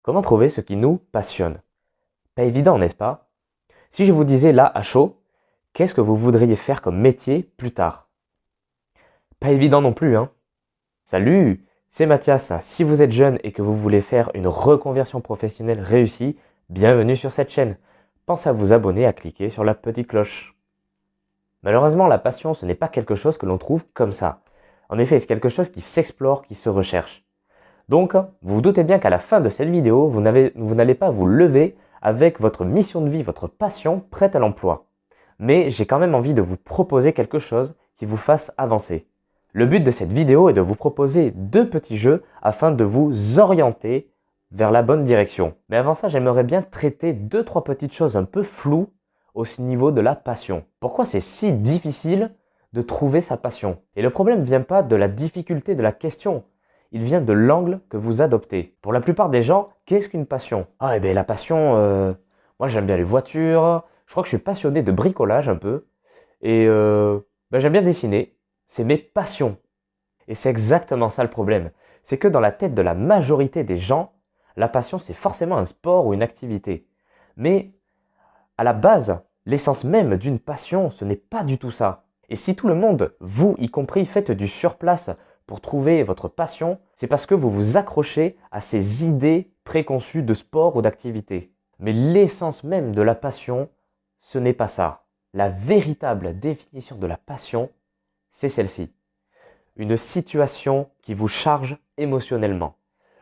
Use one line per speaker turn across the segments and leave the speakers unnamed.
Comment trouver ce qui nous passionne? Pas évident, n'est-ce pas? Si je vous disais là, à chaud, qu'est-ce que vous voudriez faire comme métier plus tard? Pas évident non plus, hein? Salut, c'est Mathias. Si vous êtes jeune et que vous voulez faire une reconversion professionnelle réussie, bienvenue sur cette chaîne. Pensez à vous abonner et à cliquer sur la petite cloche. Malheureusement, la passion, ce n'est pas quelque chose que l'on trouve comme ça. En effet, c'est quelque chose qui s'explore, qui se recherche. Donc, vous vous doutez bien qu'à la fin de cette vidéo, vous n'allez pas vous lever avec votre mission de vie, votre passion prête à l'emploi. Mais j'ai quand même envie de vous proposer quelque chose qui vous fasse avancer. Le but de cette vidéo est de vous proposer 2 petits jeux afin de vous orienter vers la bonne direction. Mais avant ça, j'aimerais bien traiter 2-3 petites choses un peu floues au niveau de la passion. Pourquoi c'est si difficile de trouver sa passion? Et le problème ne vient pas de la difficulté de la question. Il vient de l'angle que vous adoptez. Pour la plupart des gens, qu'est-ce qu'une passion? Ah, et bien la passion, moi j'aime bien les voitures, je crois que je suis passionné de bricolage un peu, et j'aime bien dessiner, c'est mes passions. Et c'est exactement ça le problème. C'est que dans la tête de la majorité des gens, la passion c'est forcément un sport ou une activité. Mais à la base, l'essence même d'une passion, ce n'est pas du tout ça. Et si tout le monde, vous y compris, faites du surplace pour trouver votre passion, c'est parce que vous vous accrochez à ces idées préconçues de sport ou d'activité. Mais l'essence même de la passion, ce n'est pas ça. La véritable définition de la passion, c'est celle-ci. Une situation qui vous charge émotionnellement.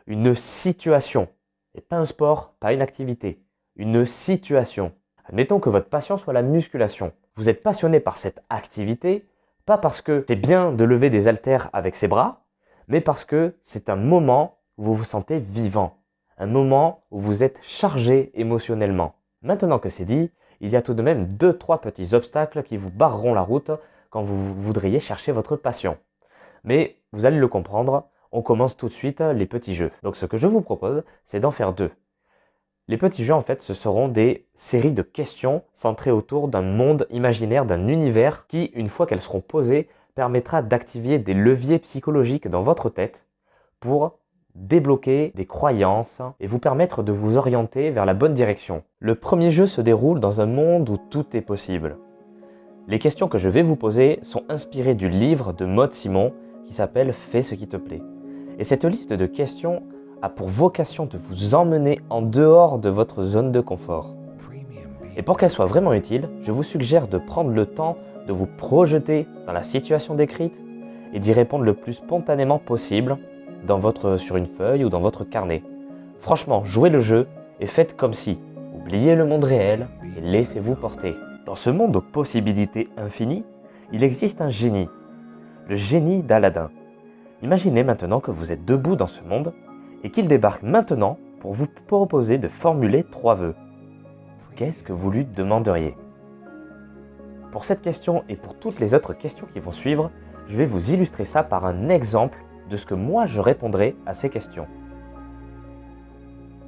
Une situation, et pas un sport, pas une activité. Une situation. Admettons que votre passion soit la musculation. Vous êtes passionné par cette activité, pas parce que c'est bien de lever des haltères avec ses bras, mais parce que c'est un moment où vous vous sentez vivant. Un moment où vous êtes chargé émotionnellement. Maintenant que c'est dit, il y a tout de même 2-3 petits obstacles qui vous barreront la route quand vous voudriez chercher votre passion. Mais vous allez le comprendre, on commence tout de suite les petits jeux. Donc ce que je vous propose, c'est d'en faire 2. Les petits jeux, en fait, ce seront des séries de questions centrées autour d'un monde imaginaire, d'un univers qui, une fois qu'elles seront posées, permettra d'activer des leviers psychologiques dans votre tête pour débloquer des croyances et vous permettre de vous orienter vers la bonne direction. Le premier jeu se déroule dans un monde où tout est possible. Les questions que je vais vous poser sont inspirées du livre de Maud Simon qui s'appelle « Fais ce qui te plaît ». Et cette liste de questions a pour vocation de vous emmener en dehors de votre zone de confort. Et pour qu'elle soit vraiment utile, je vous suggère de prendre le temps de vous projeter dans la situation décrite et d'y répondre le plus spontanément possible sur une feuille ou dans votre carnet. Franchement, jouez le jeu et faites comme si. Oubliez le monde réel et laissez-vous porter. Dans ce monde aux possibilités infinies, il existe un génie. Le génie d'Aladin. Imaginez maintenant que vous êtes debout dans ce monde et qu'il débarque maintenant pour vous proposer de formuler 3 vœux. Qu'est-ce que vous lui demanderiez? Pour cette question et pour toutes les autres questions qui vont suivre, je vais vous illustrer ça par un exemple de ce que moi je répondrais à ces questions.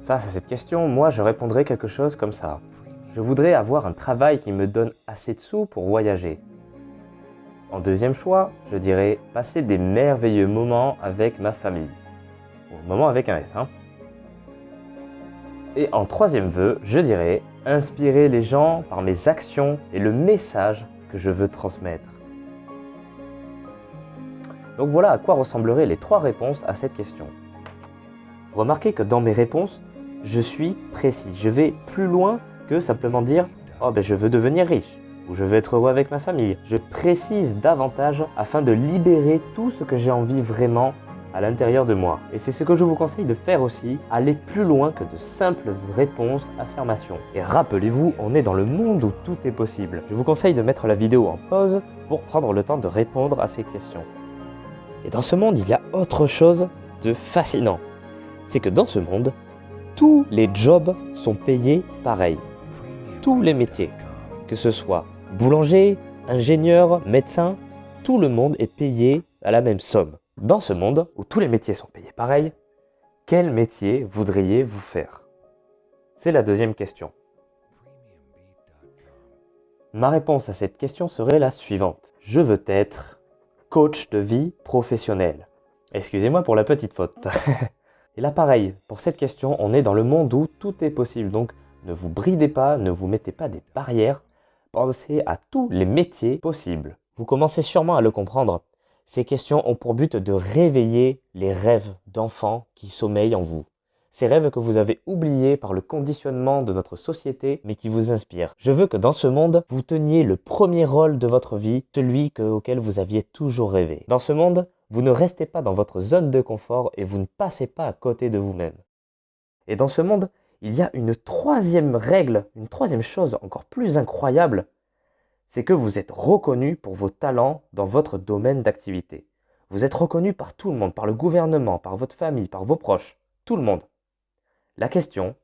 Face à cette question, moi je répondrais quelque chose comme ça. Je voudrais avoir un travail qui me donne assez de sous pour voyager. En deuxième choix, je dirais passer des merveilleux moments avec ma famille. Moment avec un S. Et en troisième vœu, je dirais inspirer les gens par mes actions et le message que je veux transmettre. Donc voilà à quoi ressembleraient les 3 réponses à cette question. Remarquez que dans mes réponses, je suis précis. Je vais plus loin que simplement dire « Oh je veux devenir riche » ou « Je veux être heureux avec ma famille ». Je précise davantage afin de libérer tout ce que j'ai envie vraiment à l'intérieur de moi. Et c'est ce que je vous conseille de faire aussi, aller plus loin que de simples réponses, affirmations. Et rappelez-vous, on est dans le monde où tout est possible. Je vous conseille de mettre la vidéo en pause pour prendre le temps de répondre à ces questions. Et dans ce monde, il y a autre chose de fascinant. C'est que dans ce monde, tous les jobs sont payés pareil. Tous les métiers, que ce soit boulanger, ingénieur, médecin, tout le monde est payé à la même somme. Dans ce monde où tous les métiers sont payés pareil, quel métier voudriez-vous faire? C'est la deuxième question. Ma réponse à cette question serait la suivante. Je veux être coach de vie professionnelle. Excusez-moi pour la petite faute. Et là pareil, pour cette question, on est dans le monde où tout est possible. Donc ne vous bridez pas, ne vous mettez pas des barrières. Pensez à tous les métiers possibles. Vous commencez sûrement à le comprendre. Ces questions ont pour but de réveiller les rêves d'enfants qui sommeillent en vous. Ces rêves que vous avez oubliés par le conditionnement de notre société, mais qui vous inspirent. Je veux que dans ce monde, vous teniez le premier rôle de votre vie, celui auquel vous aviez toujours rêvé. Dans ce monde, vous ne restez pas dans votre zone de confort et vous ne passez pas à côté de vous-même. Et dans ce monde, il y a une troisième règle, une troisième chose encore plus incroyable, c'est que vous êtes reconnu pour vos talents dans votre domaine d'activité. Vous êtes reconnu par tout le monde, par le gouvernement, par votre famille, par vos proches, tout le monde. La question,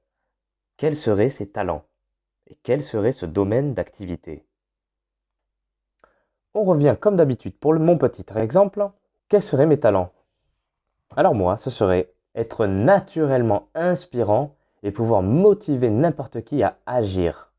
quels seraient ces talents et quel serait ce domaine d'activité? On revient comme d'habitude pour mon petit exemple. Quels seraient mes talents? Alors moi, ce serait être naturellement inspirant et pouvoir motiver n'importe qui à agir.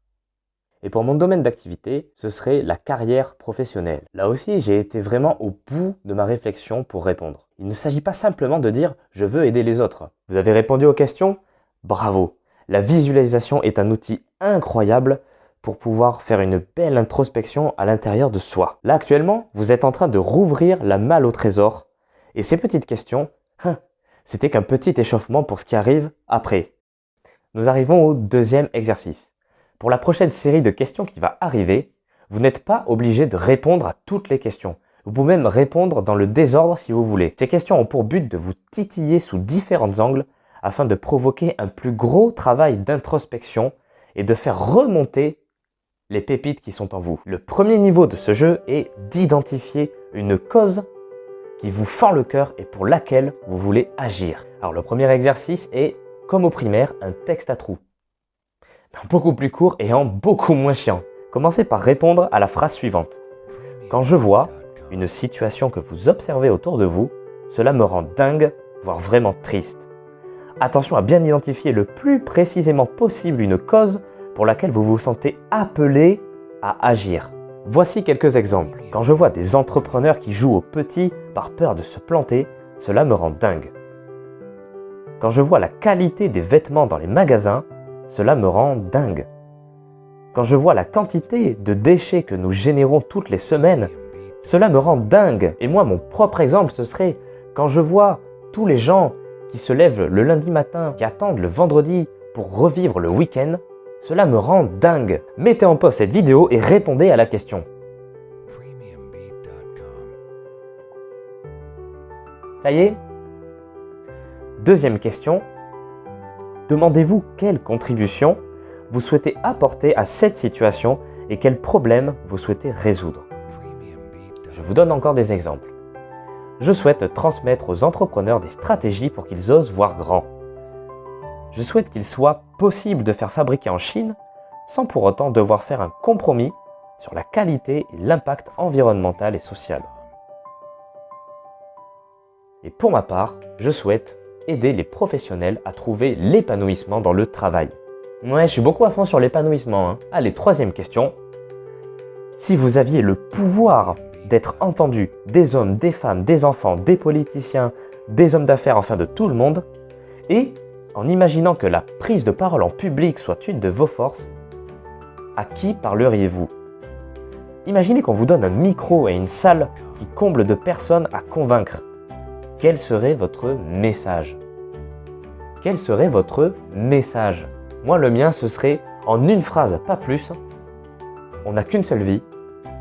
Et pour mon domaine d'activité, ce serait la carrière professionnelle. Là aussi, j'ai été vraiment au bout de ma réflexion pour répondre. Il ne s'agit pas simplement de dire « je veux aider les autres ». Vous avez répondu aux questions? Bravo! La visualisation est un outil incroyable pour pouvoir faire une belle introspection à l'intérieur de soi. Là, actuellement, vous êtes en train de rouvrir la malle au trésor. Et ces petites questions, c'était qu'un petit échauffement pour ce qui arrive après. Nous arrivons au deuxième exercice. Pour la prochaine série de questions qui va arriver, vous n'êtes pas obligé de répondre à toutes les questions. Vous pouvez même répondre dans le désordre si vous voulez. Ces questions ont pour but de vous titiller sous différents angles afin de provoquer un plus gros travail d'introspection et de faire remonter les pépites qui sont en vous. Le premier niveau de ce jeu est d'identifier une cause qui vous fend le cœur et pour laquelle vous voulez agir. Alors le premier exercice est, comme au primaire, un texte à trous. Beaucoup plus court et en beaucoup moins chiant. Commencez par répondre à la phrase suivante. Quand je vois une situation que vous observez autour de vous, cela me rend dingue, voire vraiment triste. Attention à bien identifier le plus précisément possible une cause pour laquelle vous vous sentez appelé à agir. Voici quelques exemples. Quand je vois des entrepreneurs qui jouent au petit par peur de se planter, cela me rend dingue. Quand je vois la qualité des vêtements dans les magasins, cela me rend dingue. Quand je vois la quantité de déchets que nous générons toutes les semaines, cela me rend dingue. Et moi, mon propre exemple, ce serait quand je vois tous les gens qui se lèvent le lundi matin, qui attendent le vendredi pour revivre le week-end, cela me rend dingue. Mettez en pause cette vidéo et répondez à la question. Ça y est? Deuxième question. Demandez-vous quelle contribution vous souhaitez apporter à cette situation et quel problème vous souhaitez résoudre. Je vous donne encore des exemples. Je souhaite transmettre aux entrepreneurs des stratégies pour qu'ils osent voir grand. Je souhaite qu'il soit possible de faire fabriquer en Chine sans pour autant devoir faire un compromis sur la qualité et l'impact environnemental et social. Et pour ma part, je souhaite aider les professionnels à trouver l'épanouissement dans le travail. Ouais, je suis beaucoup à fond sur l'épanouissement. Allez, troisième question. Si vous aviez le pouvoir d'être entendu des hommes, des femmes, des enfants, des politiciens, des hommes d'affaires, enfin de tout le monde, et en imaginant que la prise de parole en public soit une de vos forces, à qui parleriez-vous? Imaginez qu'on vous donne un micro et une salle qui comble de personnes à convaincre. Quel serait votre message? Quel serait votre message? Moi, le mien, ce serait en une phrase, pas plus. On n'a qu'une seule vie,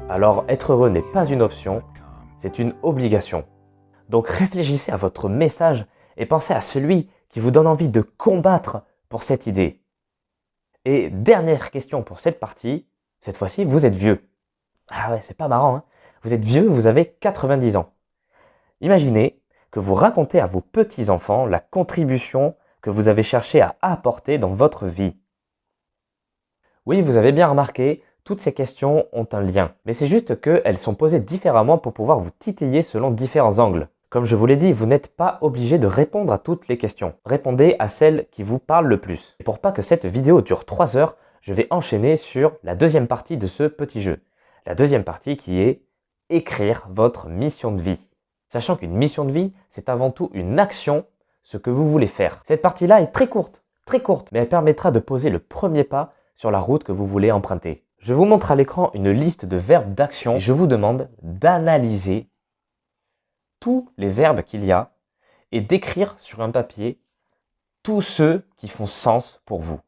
alors être heureux n'est pas une option, c'est une obligation. Donc réfléchissez à votre message et pensez à celui qui vous donne envie de combattre pour cette idée. Et dernière question pour cette partie, cette fois-ci, vous êtes vieux. Ah ouais, c'est pas marrant, hein? Vous êtes vieux, vous avez 90 ans. Imaginez que vous racontez à vos petits-enfants la contribution que vous avez cherché à apporter dans votre vie. Oui, vous avez bien remarqué, toutes ces questions ont un lien, mais c'est juste qu'elles sont posées différemment pour pouvoir vous titiller selon différents angles. Comme je vous l'ai dit, vous n'êtes pas obligé de répondre à toutes les questions. Répondez à celles qui vous parlent le plus. Et pour pas que cette vidéo dure 3 heures, je vais enchaîner sur la deuxième partie de ce petit jeu. La deuxième partie qui est écrire votre mission de vie. Sachant qu'une mission de vie, c'est avant tout une action ce que vous voulez faire. Cette partie-là est très courte, mais elle permettra de poser le premier pas sur la route que vous voulez emprunter. Je vous montre à l'écran une liste de verbes d'action et je vous demande d'analyser tous les verbes qu'il y a et d'écrire sur un papier tous ceux qui font sens pour vous.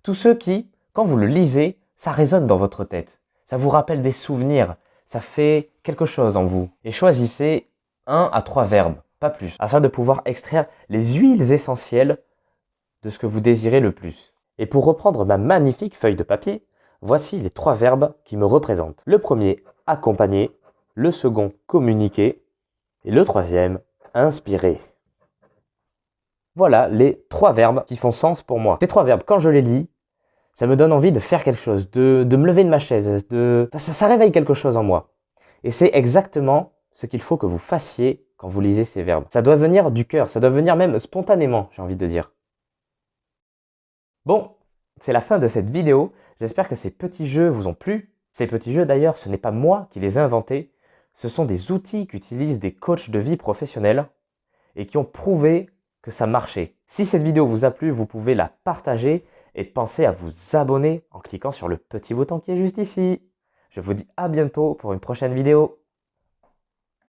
Tous ceux qui, quand vous le lisez, ça résonne dans votre tête. Ça vous rappelle des souvenirs, ça fait quelque chose en vous. Et choisissez 1 à 3 verbes, pas plus, afin de pouvoir extraire les huiles essentielles de ce que vous désirez le plus. Et pour reprendre ma magnifique feuille de papier, voici les 3 verbes qui me représentent. Le premier, accompagner. Le second, communiquer. Et le troisième, inspirer. Voilà les 3 verbes qui font sens pour moi. Ces 3 verbes, quand je les lis, ça me donne envie de faire quelque chose, de me lever de ma chaise, ça réveille quelque chose en moi. Et c'est exactement ce qu'il faut que vous fassiez quand vous lisez ces verbes. Ça doit venir du cœur, ça doit venir même spontanément, j'ai envie de dire. Bon, c'est la fin de cette vidéo. J'espère que ces petits jeux vous ont plu. Ces petits jeux d'ailleurs, ce n'est pas moi qui les ai inventés. Ce sont des outils qu'utilisent des coachs de vie professionnels et qui ont prouvé que ça marchait. Si cette vidéo vous a plu, vous pouvez la partager et pensez à vous abonner en cliquant sur le petit bouton qui est juste ici. Je vous dis à bientôt pour une prochaine vidéo.